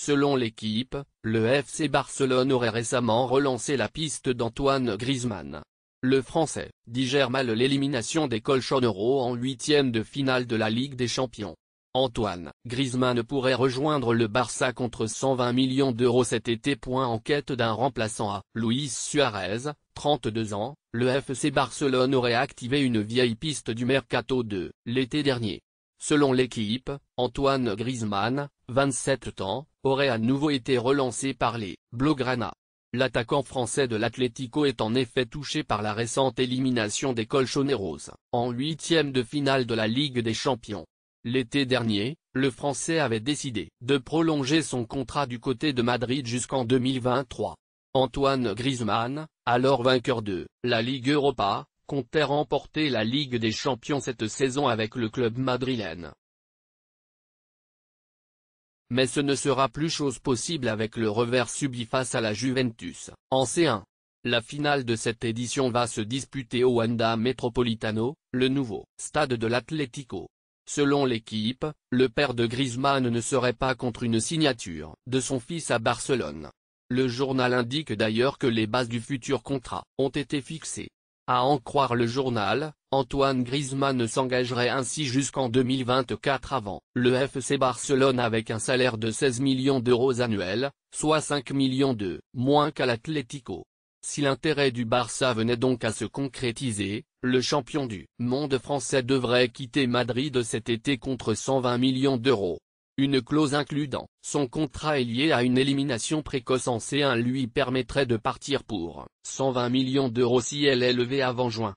Selon l'équipe, le FC Barcelone aurait récemment relancé la piste d'Antoine Griezmann. Le Français digère mal l'élimination des Colchoneros en huitième de finale de la Ligue des Champions. Antoine Griezmann pourrait rejoindre le Barça contre 120 millions d'euros cet été. En quête d'un remplaçant à Luis Suarez, 32 ans, le FC Barcelone aurait activé une vieille piste du mercato de l'été dernier. Selon l'équipe, Antoine Griezmann, 27 ans, aurait à nouveau été relancé par les Blaugrana. L'attaquant français de l'Atlético est en effet touché par la récente élimination des Colchoneros, en huitième de finale de la Ligue des Champions. L'été dernier, le Français avait décidé de prolonger son contrat du côté de Madrid jusqu'en 2023. Antoine Griezmann, alors vainqueur de la Ligue Europa, comptait remporter la Ligue des Champions cette saison avec le club madrilène. Mais ce ne sera plus chose possible avec le revers subi face à la Juventus, en C1. La finale de cette édition va se disputer au Wanda Metropolitano, le nouveau stade de l'Atlético. Selon l'équipe, le père de Griezmann ne serait pas contre une signature de son fils à Barcelone. Le journal indique d'ailleurs que les bases du futur contrat ont été fixées. À en croire le journal, Antoine Griezmann s'engagerait ainsi jusqu'en 2024 avant le FC Barcelone avec un salaire de 16 millions d'euros annuels, soit 5 millions de moins qu'à l'Atlético. Si l'intérêt du Barça venait donc à se concrétiser, le champion du monde français devrait quitter Madrid cet été contre 120 millions d'euros. Une clause incluant son contrat est liée à une élimination précoce en C1 lui permettrait de partir pour 120 millions d'euros si elle est levée avant juin.